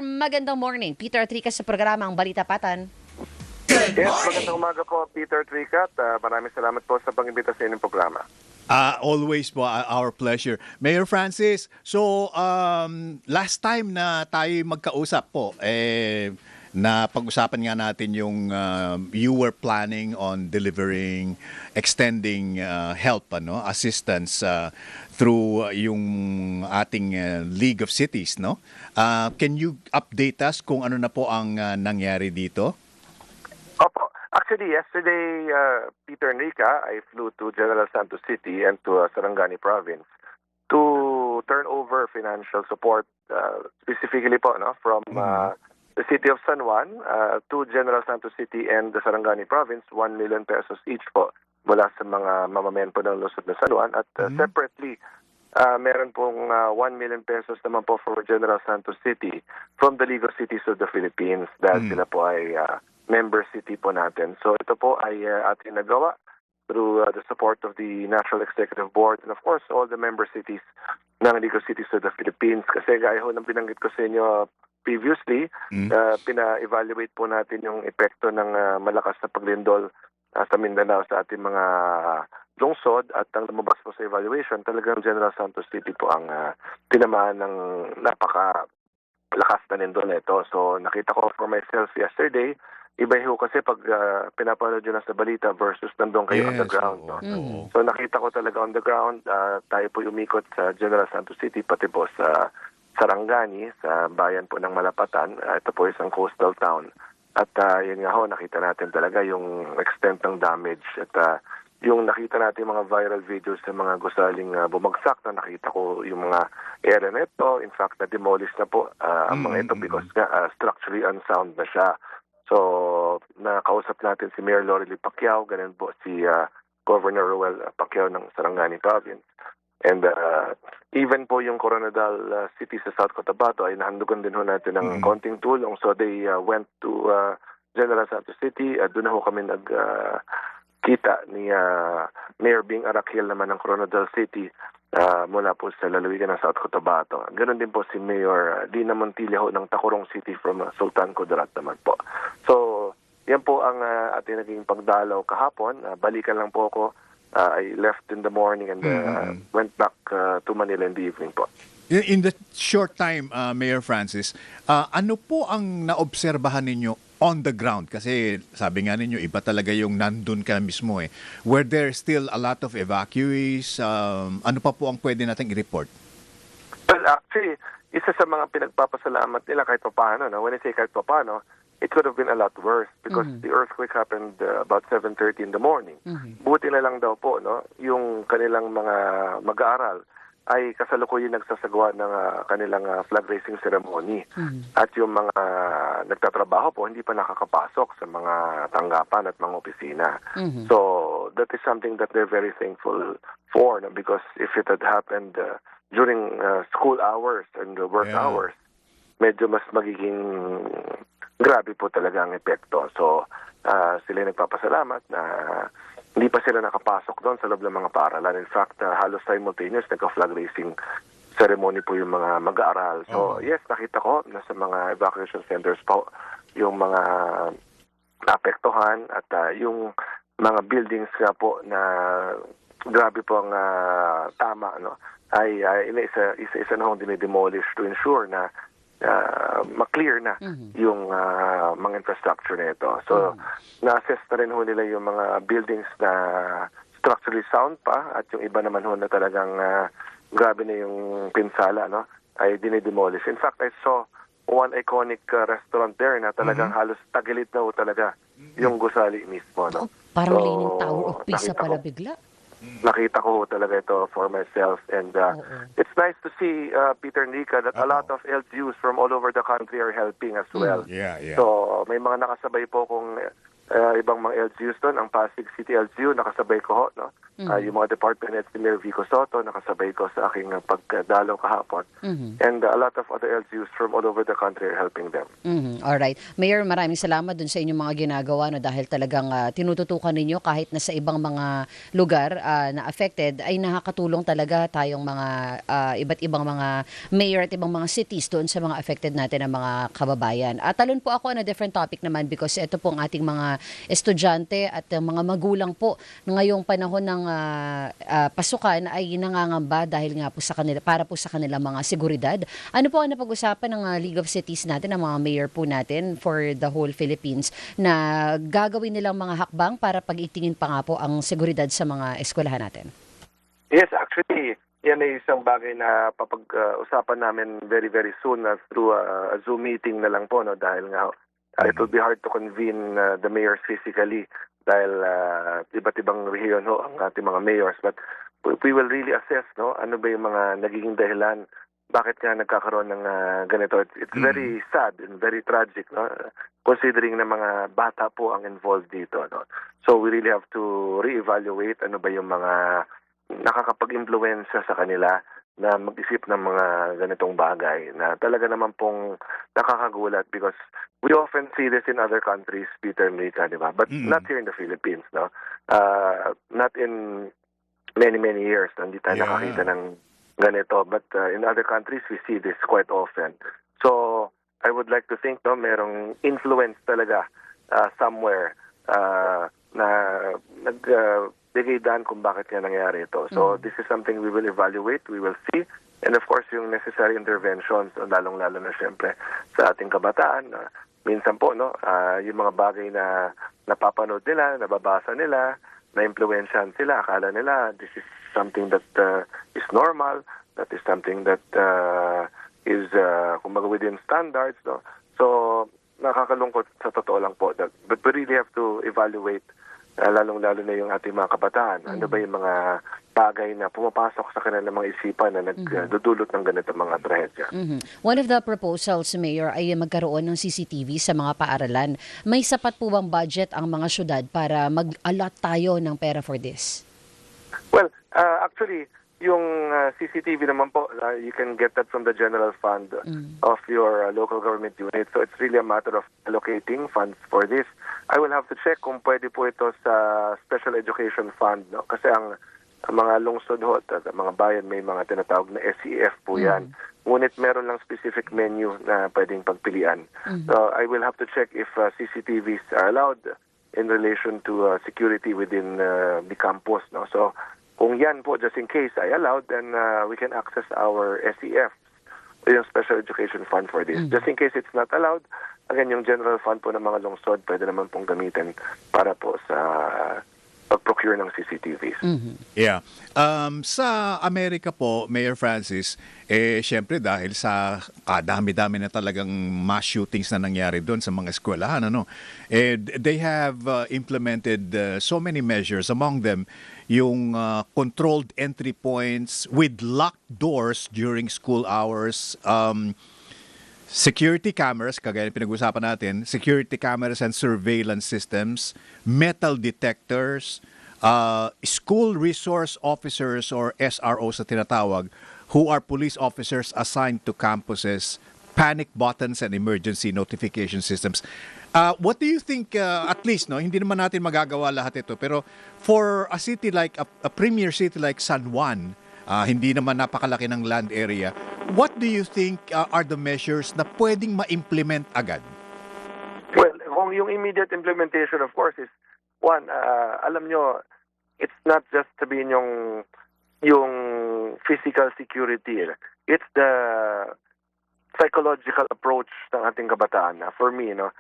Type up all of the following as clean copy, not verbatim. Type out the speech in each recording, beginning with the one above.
magandang morning. Peter Trica sa programang Balita Patan. Yes, magandang umaga po, Peter Tricat. Maraming salamat po sa pag-imbita sa inyong programa. Always po, our pleasure. Mayor Francis, so last time na tayo magkausap po, na pag-usapan nga natin yung you were planning on delivering, extending help, assistance through yung ating League of Cities, no? Can you update us kung ano na po ang nangyari dito? Opo. Actually, yesterday, Peter Enrica, I flew to General Santos City and to Sarangani Province to turn over financial support, specifically po, from the city of San Juan to General Santos City and the Sarangani Province, 1 million pesos each po mula sa mga mamamayan po ng lungsod ng San Juan. At separately, meron pong 1 million pesos naman po for General Santos City from the League of Cities of the Philippines dahil sila po ay member city po natin. So ito po ay ating nagawa through the support of the National Executive Board and of course all the member cities ng League of Cities of the Philippines. Kasi gaya ho ng binanggit ko sa inyo previously, pina-evaluate po natin yung epekto ng malakas na paglindol sa Mindanao sa ating mga lungsod at ang lumabas po sa evaluation, talagang General Santos City po ang tinamaan ng napaka-lakas na lindol nito. So nakita ko for myself yesterday, iba ho kasi pag pinapanood nyo na sa balita versus nandun kayo on the ground. So nakita ko talaga on the ground, tayo po umikot sa General Santos City, pati po sa Sarangani, sa bayan po ng Malapatan. Ito po isang coastal town. At yun nga ho, nakita natin talaga yung extent ng damage. At yung nakita natin mga viral videos sa mga gusaling bumagsak na nakita ko yung mga area na ito. In fact, na-demolish na po ang mga ito because structurally unsound na siya. So, nakausap natin si Mayor Lorely Pacquiao, ganun po si Governor Ruel Pacquiao ng Sarangani Province. And even po yung Coronadal City sa South Cotabato ay nahandugan din ho natin ng konting tulong. So, they went to General Santos City. Doon na ho kami nagkita ni Mayor Bing Araquel naman ng Coronadal City mula po sa lalawigan ng South Cotabato. Ganon din po si Mayor Dina Montilla ho ng Tacurong City from Sultan Kudarat naman po. So, yan po ang ating naging pagdalaw kahapon. Balikan lang po ako. I left in the morning and went back to Manila in the evening po. In the short time, Mayor Francis, ano po ang naobserbahan ninyo on the ground? Kasi sabi nga ninyo, iba talaga yung nandun ka mismo eh. Were there still a lot of evacuees? Ano pa po ang pwede nating i-report? Well, actually, isa sa mga pinagpapasalamat nila kahit pa paano, when I say kahit pa paano, it could have been a lot worse because the earthquake happened about 7:30 in the morning. Buti na lang daw po, yung kanilang mga mag-aaral ay kasalukuyan nagsasagawa ng kanilang flag raising ceremony. At yung mga nagtatrabaho po, hindi pa nakakapasok sa mga tanggapan at mga opisina. So, that is something that they're very thankful for because if it had happened during school hours and work hours, medyo mas magiging grabe po talaga ang epekto. So, sila nagpapasalamat na hindi pa sila nakapasok doon sa loob ng mga paaralan. In fact, halos simultaneous, nagka-flag raising ceremony po yung mga mag-aaral. So, yes, nakita ko na sa mga evacuation centers po yung mga naapektuhan at yung mga buildings nga po na grabe po ang tama, ay isa na hong dinidemolish to ensure na ma-clear na yung mga infrastructure na ito. So, na-assess na rin ho nila yung mga buildings na structurally sound pa at yung iba naman ho na talagang grabe na yung pinsala, ay dinidemolish. In fact, I saw one iconic restaurant there na talagang halos tagilid na ho talaga yung gusali mismo. Parang Leaning Tower of Pisa pala bigla. Nakita ko talaga ito for myself and it's nice to see Peter Nika that a lot of LGUs from all over the country are helping as well. So may mga nakasabay po kung ibang mga LGUs doon, ang Pasig City LGU nakasabay ko Yung mga department heads ni Mayor Vico Soto, nakasabay ko sa aking pagdalaw kahapon. And a lot of other LGUs from all over the country are helping them. Alright. Mayor, maraming salamat dun sa inyong mga ginagawa, no, dahil talagang tinututukan ninyo kahit na sa ibang mga lugar na affected ay nakakatulong talaga tayong mga iba't ibang mga mayor at ibang mga cities doon sa mga affected natin ng mga kababayan. At talon po ako on a different topic naman because ito po ang ating mga estudyante at mga magulang po ngayong panahon ng pasukan ay nangangamba dahil nga po sa kanila, para po sa kanilang mga seguridad. Ano po ang napag-usapan ng League of Cities natin, ng mga mayor po natin for the whole Philippines na gagawin nilang mga hakbang para pag-itingin pa nga po ang seguridad sa mga eskwelahan natin? Yes, actually, yan ay isang bagay na papag-usapan namin very, very soon through a Zoom meeting na lang po, no? Dahil nga it will be hard to convene the mayors physically dahil iba't ibang rehiyon ho ang ating mga mayors. But we will really assess, no? Ano ba yung mga nagiging dahilan bakit nga nagkakaroon ng ganito. It's very sad and very tragic, no? Considering na mga bata po ang involved dito, no? So we really have to reevaluate ano ba yung mga nakakapag-impluwensya sa kanila na mag-isip ng mga ganitong bagay na talaga naman pong nakakagulat because we often see this in other countries, Peter and Rica, di ba? But not here in the Philippines, no? Not in many, many years. Hindi tayo nakakita ng ganito. But in other countries, we see this quite often. So I would like to think, no, merong influence talaga somewhere na nagbigay daan kung bakit nga nangyari ito. So this is something we will evaluate, we will see. And of course, yung necessary interventions, lalong-lalo na siyempre sa ating kabataan. Minsan po, no, yung mga bagay na napapanood nila, nababasa nila, na-impluwensyahan sila, akala nila this is something that is normal, that is something that is kumbaga within standards, no? So nakakalungkot sa totoo lang po. But we really have to evaluate lalong-lalo na yung ating mga kabataan. Ano ba yung mga bagay na pumapasok sa kanilang mga isipan na nagdudulot ng ganito mga trahedya. One of the proposals, Mayor, ay magkaroon ng CCTV sa mga paaralan. May sapat po bang budget ang mga syudad para mag-allot tayo ng pera for this? Well, actually, yung CCTV naman po, you can get that from the general fund of your local government unit. So it's really a matter of allocating funds for this. I will have to check kung pwede po ito sa special education fund, no? Kasi ang mga lungsod ho, at mga bayan may mga tinatawag na SEF po yan. Ngunit meron lang specific menu na pwedeng pagpilian. So I will have to check if CCTVs are allowed in relation to security within the campus, no? So kung yan po, just in case ay allowed, then we can access our SEF, yung Special Education Fund for this. Just in case it's not allowed, again, yung general fund po ng mga lungsod, pwede naman pong gamitin para po sa pag-procure ng CCTVs. Yeah. Sa Amerika po, Mayor Francis, syempre dahil sa kadami-dami na talagang mass shootings na nangyari doon sa mga eskwelahan, they have implemented so many measures. Among them, yung controlled entry points with locked doors during school hours, security cameras, kagaya pinag-usapan natin, security cameras and surveillance systems, metal detectors, school resource officers or SROs na tinatawag, who are police officers assigned to campuses, panic buttons and emergency notification systems. What do you think, at least, no, hindi naman natin magagawa lahat ito, pero for a city like, a premier city like San Juan, hindi naman napakalaki ng land area, what do you think are the measures na pwedeng ma-implement agad? Well, kung yung immediate implementation, of course, is one, alam nyo, it's not just sabihin yung physical security. It's the psychological approach ng ating kabataan. For me, no,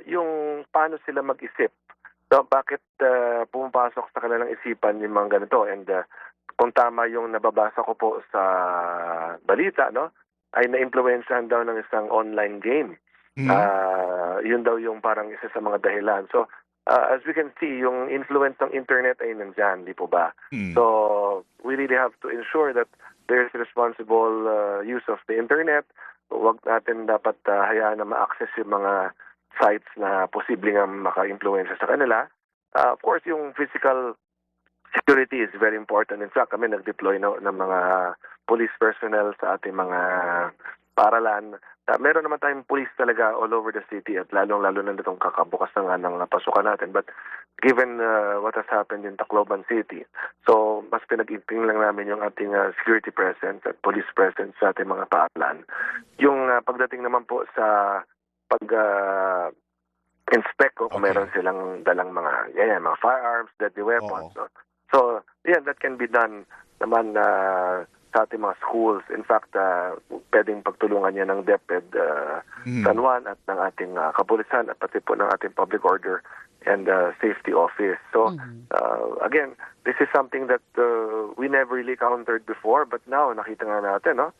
yung paano sila mag-isip. So, bakit pumapasok sa kanilang isipan yung mga ganito? And kung tama yung nababasa ko po sa balita, no, ay na-influensyahan daw ng isang online game. Yun daw yung parang isa sa mga dahilan. So, as we can see, yung influence ng internet ay nandyan, di po ba? So, we really have to ensure that there's responsible use of the internet. Huwag natin dapat hayaan na ma-access yung mga sites na posibleng maka-influensya sa kanila. Of course, yung physical security is very important. In fact, kami nag-deploy ng mga police personnel sa ating mga paralan. Meron naman tayong police talaga all over the city at lalong-lalo na itong kakabukas na nga ng pasukan natin. But given what has happened in Tacloban City, so mas pinag-iping lang namin yung ating security presence at police presence sa ating mga paralan. Yung pagdating naman po sa inspect kung Okay. meron silang dalang mga mga firearms, deadly weapons. Oo. No? So, that can be done naman sa ating mga schools. In fact, pwedeng pagtulungan niya ng DepEd San Juan at ng ating kapulisan at pati po ng ating Public Order and Safety Office. So, again, this is something that we never really countered before, but now nakita nga natin, no?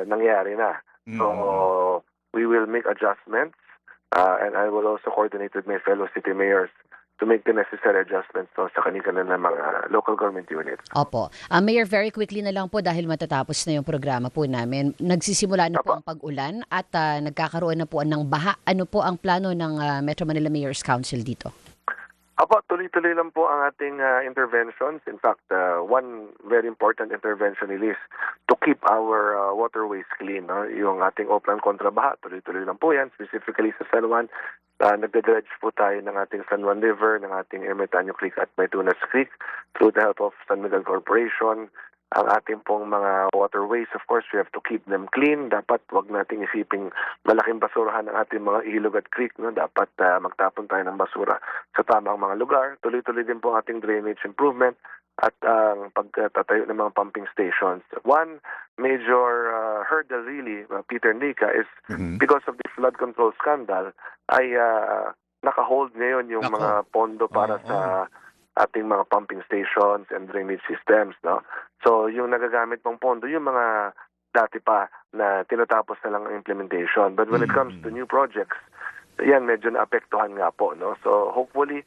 Nangyari na. So, we will make adjustments and I will also coordinate with my fellow city mayors to make the necessary adjustments sa kanila ng mga local government units. Opo. Mayor, very quickly na lang po dahil matatapos na yung programa po namin. Nagsisimula na po ang pag-ulan at nagkakaroon na po ng baha. Ano po ang plano ng Metro Manila Mayor's Council dito? Apo, tuloy-tuloy lang po ang ating interventions. In fact, one very important intervention is to keep our waterways clean. No? Yung ating Oplan Kontrabaha, tuloy-tuloy lang po yan, specifically sa San Juan. Nagdadredge po tayo ng ating San Juan River, ng ating Ermitaño Creek at Maytunas Creek through the help of San Miguel Corporation. Ang ating pong mga waterways, of course, we have to keep them clean. Dapat wag nating isiping malaking basurahan ng ating mga ilog at creek. No? Dapat magtapon tayo ng basura sa tamang mga lugar. Tuloy-tuloy din po ang ating drainage improvement at ang pagtatayo ng mga pumping stations. One major hurdle really, Peter Nica, is because of the flood control scandal, ay naka-hold ngayon yung mga pondo para sa ating mga pumping stations and drainage systems. No? So yung nagagamit pong pondo, yung mga dati pa na tinatapos na lang ang implementation. But when it comes to new projects, yan medyo naapektuhan nga po. No? So hopefully,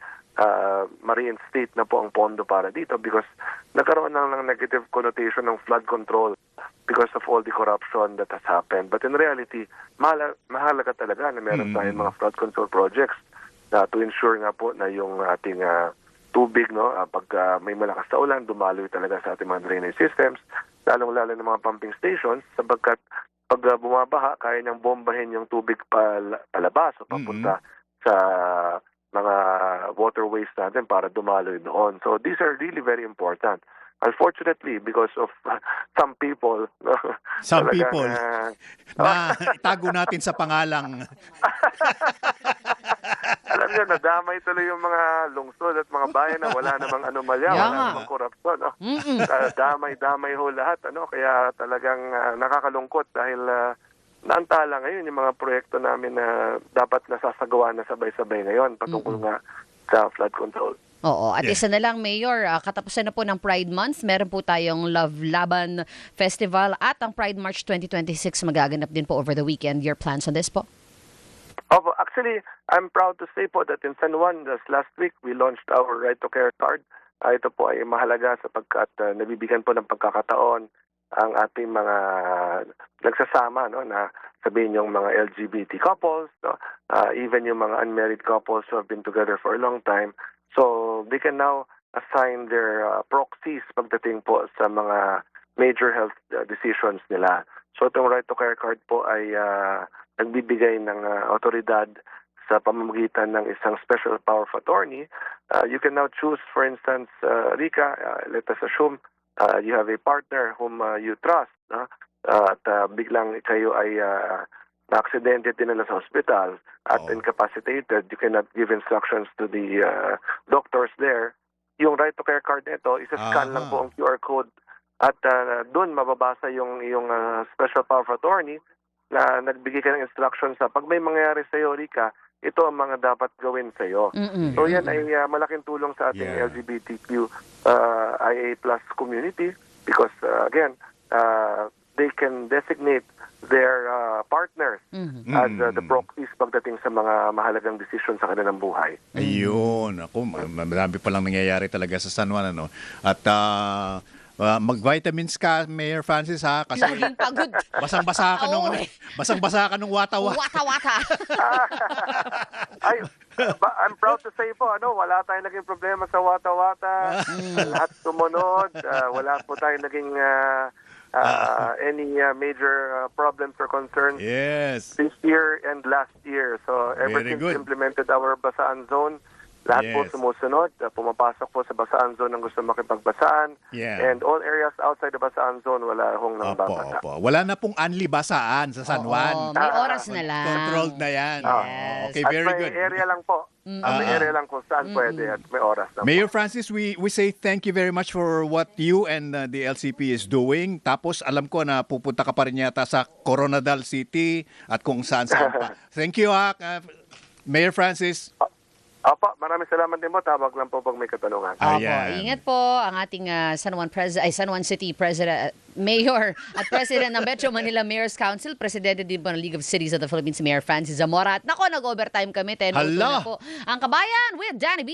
ma-reinstate na po ang pondo para dito because nagkaroon ng negative connotation ng flood control because of all the corruption that has happened. But in reality, mahalaga talaga na meron tayong mga flood control projects to ensure nga po na yung ating tubig, no, pag may malakas na ulan, dumaloy talaga sa ating mga drainage systems, lalong-lalo ng mga pumping stations, sabagkat pag bumabaha, kaya niyang bombahin yung tubig palabas o papunta sa mga waterways natin para dumaloy doon. So these are really very important. Unfortunately, because of some people, Some talagang, people na itago natin sa pangalang alam niyo, nadamay tuloy yung mga lungsod at mga bayan na wala namang anomalya, Yeah. wala namang korupsyon. No? Damay-damay ho lahat. Kaya talagang nakakalungkot dahil naantala ngayon yung mga proyekto namin na dapat nasasagawa na sabay-sabay ngayon patungkol nga sa flood control. Oo. At Yeah. isa na lang, Mayor, katapusan na po ng Pride Month. Meron po tayong Love Laban Festival at ang Pride March 2026 magaganap din po over the weekend. Your plans on this po? Actually, I'm proud to say po that in San Juan, just last week, we launched our Right to Care card. Ito po ay mahalaga sapagkat nabibigyan po ng pagkakataon ang ating mga nagsasama, no, na sabihin yung mga LGBT couples, no, even yung mga unmarried couples who have been together for a long time. So they can now assign their proxies pagdating po sa mga major health decisions nila. So itong Right to Care card po ay nagbibigay ng otoridad sa pamamagitan ng isang special power of attorney. You can now choose, for instance, Rika, let us assume you have a partner whom you trust, at biglang kayo ay na-aksidente din nila sa hospital at incapacitated, you cannot give instructions to the doctors there. Yung Right to Care card nito, isa-scan lang po ang QR code at doon mababasa yung special power of attorney na nagbigay ka ng instructions sa pag may mangyayari sa iyo, Rika, ito ang mga dapat gawin sa iyo. So yan ay malaking tulong sa ating LGBTQ IA+ community because again, they can designate their partners as the proxies pagdating sa mga mahalagang desisyon sa kanilang buhay. Ayun, ako, marami pa lang nangyayari talaga sa San Juan, ano. At Mag-vitamins ka, Mayor Francis, ha? Kasi Laging pagod. basang-basa ka nung, Oo, eh. basang-basa ka nung watawa. Wata-wata. Ay, I'm proud to say po, wala tayong naging problema sa wata-wata. Lahat sumunod. Wala po tayong naging any major problems or concerns Yes. this year and last year. So ever Very since good. we implemented our basaan zone, lahat po Yes. sumusunod. Pumapasok po sa basaan zone ng gusto makipagbasaan. Yeah. And all areas outside the basaan zone, wala hong nang Opo, babasa. opo. Wala na pong anli basaan sa San Oo, Juan. may oras na lang. Controlled na yan. Yes. Okay, At very may good. area lang po. May area lang kung saan pwede at may oras na Mayor po. Francis, we say thank you very much for what you and the LCP is doing. Tapos alam ko na pupunta ka pa rin yata sa Coronadal City at kung saan-saan pa. Thank you, Mayor Francis. Opo, maraming salamat din po. Tawag lang po pag may katanungan. Opo, Ayan. ingat po ang ating San Juan City President, Mayor at President ng Metro Manila Mayor's Council, Presidente din po ng League of Cities of the Philippines, Mayor Francis Zamora. At nako, nag-overtime kami, 10:02 Hala! na po. Ang Kabayan with Danny B.